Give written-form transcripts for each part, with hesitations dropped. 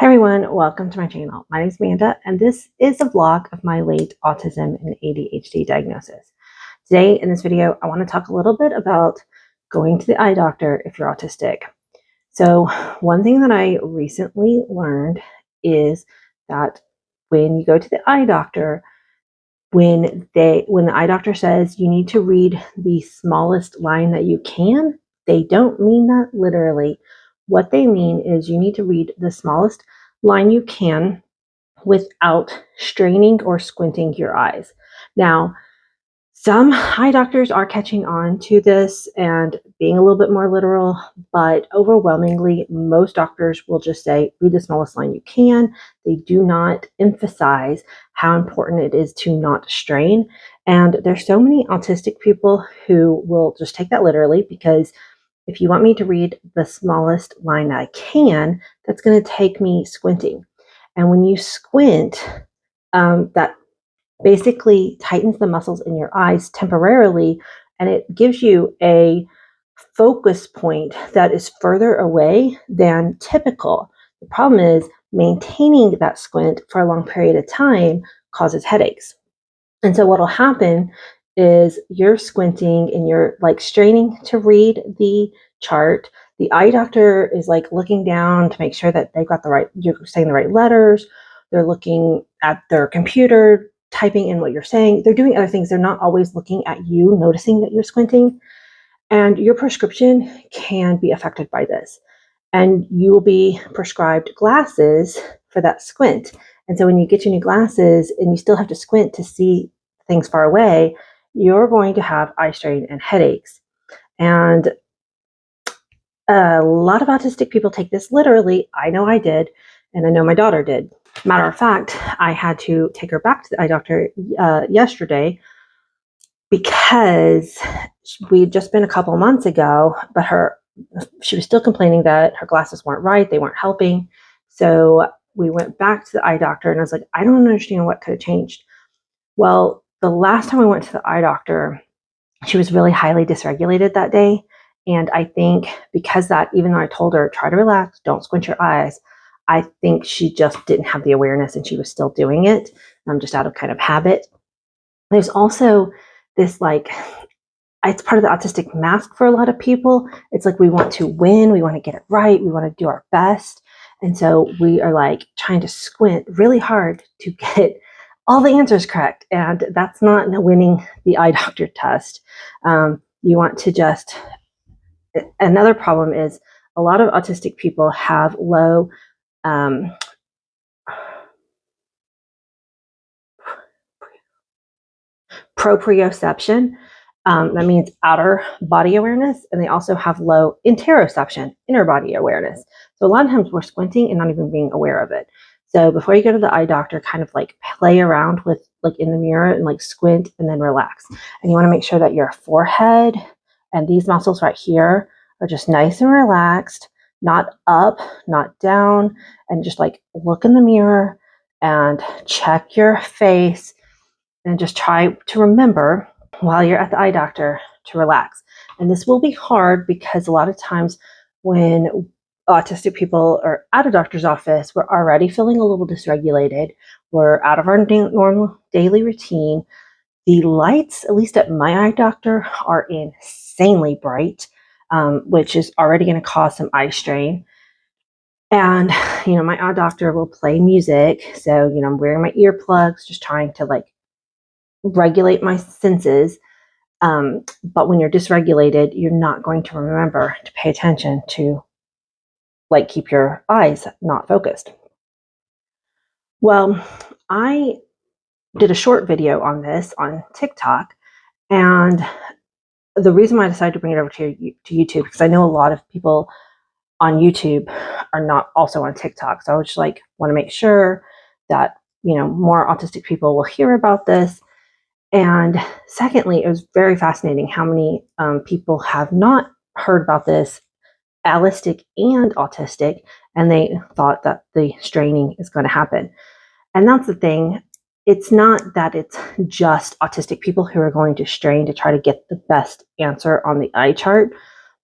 Hi everyone, welcome to my channel. My name is Amanda and this is a vlog of my late autism and ADHD diagnosis. Today in this video, I want to talk a little bit about going to the eye doctor if you're autistic. So one thing that I recently learned is that when you go to the eye doctor, when the eye doctor says you need to read the smallest line that you can, they don't mean that literally. What they mean is you need to read the smallest line you can without straining or squinting your eyes. Now, some eye doctors are catching on to this and being a little bit more literal, but overwhelmingly, most doctors will just say, read the smallest line you can. They do not emphasize how important it is to not strain. And there's so many autistic people who will just take that literally, because if you want me to read the smallest line I can, that's going to take me squinting. And when you squint, that basically tightens the muscles in your eyes temporarily, and it gives you a focus point that is further away than typical. The problem is maintaining that squint for a long period of time causes headaches. And so what'll happen is you're squinting and you're like straining to read the chart. The eye doctor is like looking down to make sure that they've got you're saying the right letters. They're looking at their computer, typing in what you're saying. They're doing other things. They're not always looking at you, noticing that you're squinting. And your prescription can be affected by this. And you will be prescribed glasses for that squint. And so when you get your new glasses and you still have to squint to see things far away, you're going to have eye strain and headaches. And a lot of autistic people take this literally. I know I did, and I know my daughter did. Matter of fact, I had to take her back to the eye doctor yesterday because we'd just been a couple months ago, but she was still complaining that her glasses weren't right. They weren't helping. So we went back to the eye doctor and I was like, I don't understand what could have changed. Well, the last time I went to the eye doctor, she was really highly dysregulated that day. And I think because that, even though I told her, try to relax, don't squint your eyes, I think she just didn't have the awareness and she was still doing it, just out of kind of habit. There's also this it's part of the autistic mask for a lot of people. It's like we want to win, we want to get it right, we want to do our best. And so we are like trying to squint really hard to get all the answers correct. And that's not winning the eye doctor test. You want to just, another problem is a lot of autistic people have low proprioception. That means outer body awareness, and they also have low interoception, inner body awareness. So a lot of times we're squinting and not even being aware of it. So before you go to the eye doctor, kind of like play around with like in the mirror and like squint and then relax. And you want to make sure that your forehead and these muscles right here are just nice and relaxed, not up, not down, and just like look in the mirror and check your face and just try to remember while you're at the eye doctor to relax. And this will be hard because a lot of times when autistic people are at a doctor's office, we're already feeling a little dysregulated. We're out of our normal daily routine. The lights, at least at my eye doctor, are insanely bright, which is already going to cause some eye strain. And, my eye doctor will play music. So, I'm wearing my earplugs, just trying to like regulate my senses. But when you're dysregulated, you're not going to remember to pay attention to like keep your eyes not focused. Well, I did a short video on this on TikTok, and the reason why I decided to bring it over to YouTube, because I know a lot of people on YouTube are not also on TikTok. So I was just like, want to make sure that, more autistic people will hear about this. And secondly, it was very fascinating how many people have not heard about this, allistic and autistic, and they thought that the straining is going to happen. And that's the thing. It's not that it's just autistic people who are going to strain to try to get the best answer on the eye chart,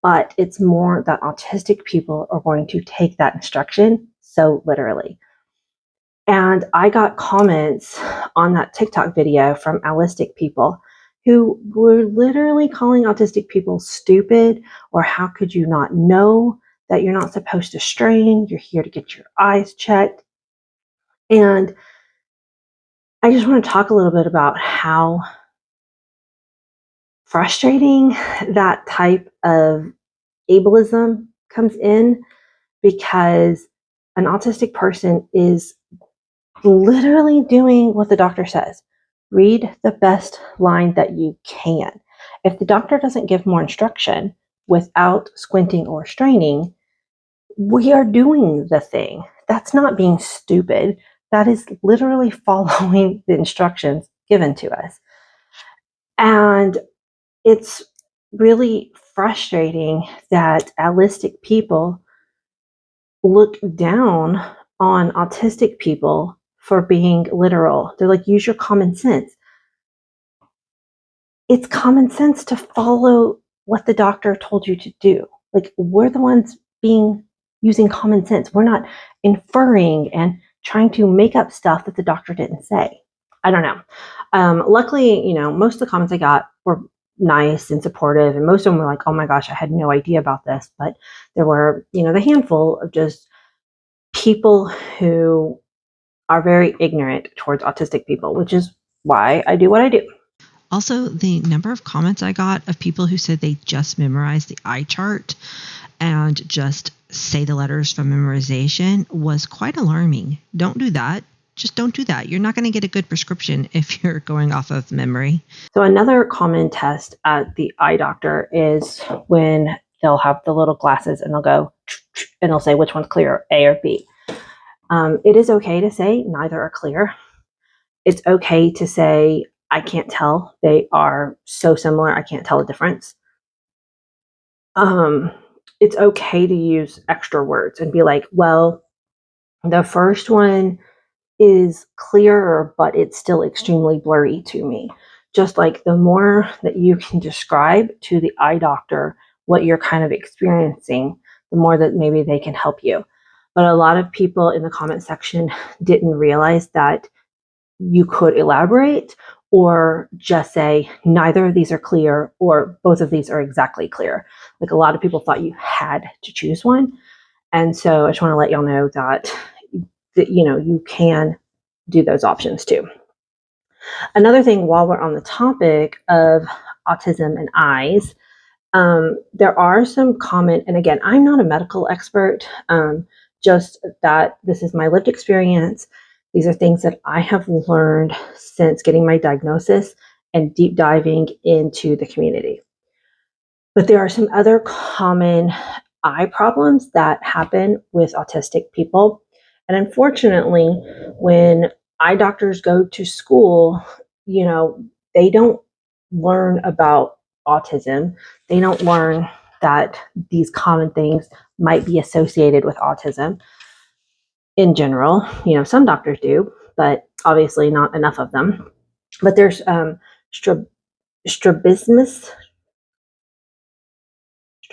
but it's more that autistic people are going to take that instruction so literally. And I got comments on that TikTok video from autistic people who were literally calling autistic people stupid, or how could you not know that you're not supposed to strain? You're here to get your eyes checked. And I just want to talk a little bit about how frustrating that type of ableism comes in, because an autistic person is literally doing what the doctor says. Read the best line that you can. If the doctor doesn't give more instruction without squinting or straining, we are doing the thing. That's not being stupid. That is literally following the instructions given to us. And it's really frustrating that autistic people look down on autistic people for being literal. They're like, use your common sense. It's common sense to follow what the doctor told you to do. Like, we're the ones using common sense. We're not inferring and trying to make up stuff that the doctor didn't say. I don't know. Luckily, most of the comments I got were nice and supportive, and most of them were like, oh my gosh, I had no idea about this. But there were, the handful of just people who are very ignorant towards autistic people, which is why I do what I do. Also, the number of comments I got of people who said they just memorized the eye chart and just say the letters from memorization was quite alarming. Don't do that. Just don't do that. You're not going to get a good prescription if you're going off of memory. So another common test at the eye doctor is when they'll have the little glasses and they'll go, and they'll say which one's clear, A or B. It is okay to say neither are clear. It's okay to say, I can't tell. They are so similar, I can't tell the difference. It's okay to use extra words and be like, well, the first one is clearer, but it's still extremely blurry to me. Just like the more that you can describe to the eye doctor what you're kind of experiencing, the more that maybe they can help you. But a lot of people in the comment section didn't realize that you could elaborate or just say neither of these are clear or both of these are exactly clear. Like, a lot of people thought you had to choose one. And so I just want to let y'all know that you can do those options too. Another thing, while we're on the topic of autism and eyes, there are some common, and again, I'm not a medical expert, just that this is my lived experience. These are things that I have learned since getting my diagnosis and deep diving into the community. But there are some other common eye problems that happen with autistic people. And unfortunately, when eye doctors go to school, they don't learn about autism. They don't learn that these common things might be associated with autism in general. Some doctors do, but obviously not enough of them. But there's strabismus.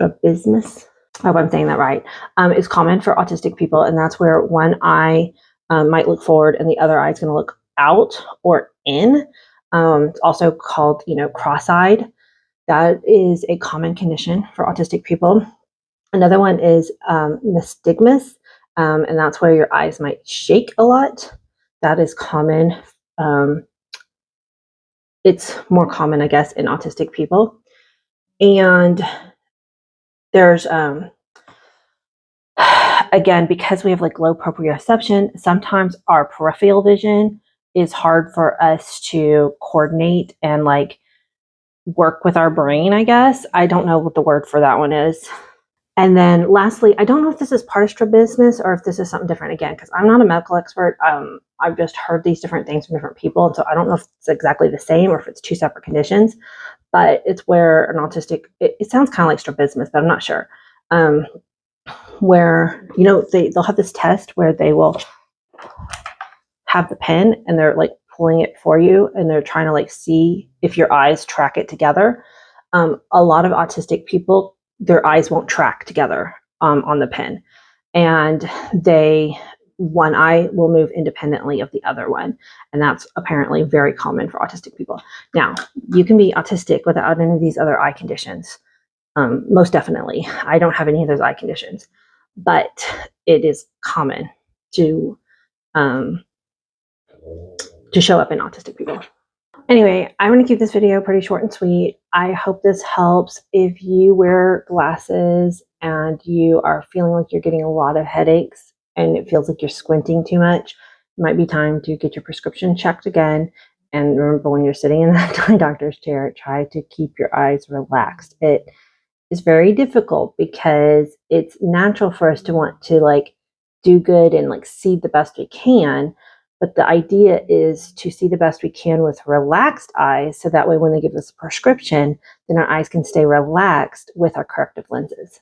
I hope I'm saying that right. Is common for autistic people, and that's where one eye might look forward and the other eye is going to look out or in. It's also called, cross-eyed. That is a common condition for autistic people. Another one is nystagmus, and that's where your eyes might shake a lot. That is common. It's more common, I guess, in autistic people. And there's, again, because we have like low proprioception, sometimes our peripheral vision is hard for us to coordinate and like work with our brain, I guess. I don't know what the word for that one is. And then lastly, I don't know if this is part of strabismus or if this is something different, again, because I'm not a medical expert. I've just heard these different things from different people. And so I don't know if it's exactly the same or if it's two separate conditions, but it's where an autistic, it sounds kind of like strabismus, but I'm not sure. Where, they'll have this test where they will have the pen and they're like pulling it for you and they're trying to like see if your eyes track it together. A lot of autistic people, their eyes won't track together on the pen. and one eye will move independently of the other one. And that's apparently very common for autistic people. Now, you can be autistic without any of these other eye conditions. Most definitely. I don't have any of those eye conditions, but it is common to show up in autistic people. Anyway, I'm going to keep this video pretty short and sweet. I hope this helps. If you wear glasses and you are feeling like you're getting a lot of headaches and it feels like you're squinting too much, it might be time to get your prescription checked again. And remember, when you're sitting in that eye doctor's chair, try to keep your eyes relaxed. It is very difficult because it's natural for us to want to like do good and like see the best we can. But the idea is to see the best we can with relaxed eyes, so that way when they give us a prescription, then our eyes can stay relaxed with our corrective lenses.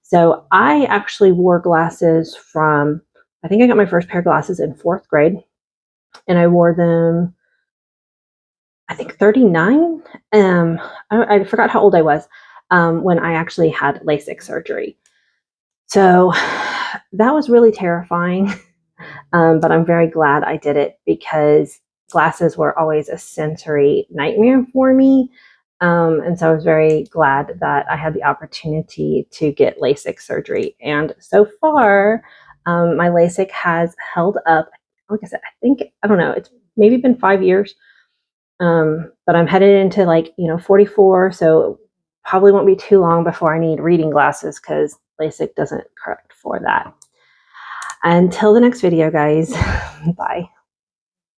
So I actually wore glasses from, I think I got my first pair of glasses in 4th grade, and I wore them, I think 39. I forgot how old I was when I actually had LASIK surgery. So that was really terrifying. But I'm very glad I did it, because glasses were always a sensory nightmare for me. And so I was very glad that I had the opportunity to get LASIK surgery. And so far, my LASIK has held up. Like I said, I don't know, it's maybe been 5 years. But I'm headed into 44. So probably won't be too long before I need reading glasses, because LASIK doesn't correct for that. Until the next video, guys, bye.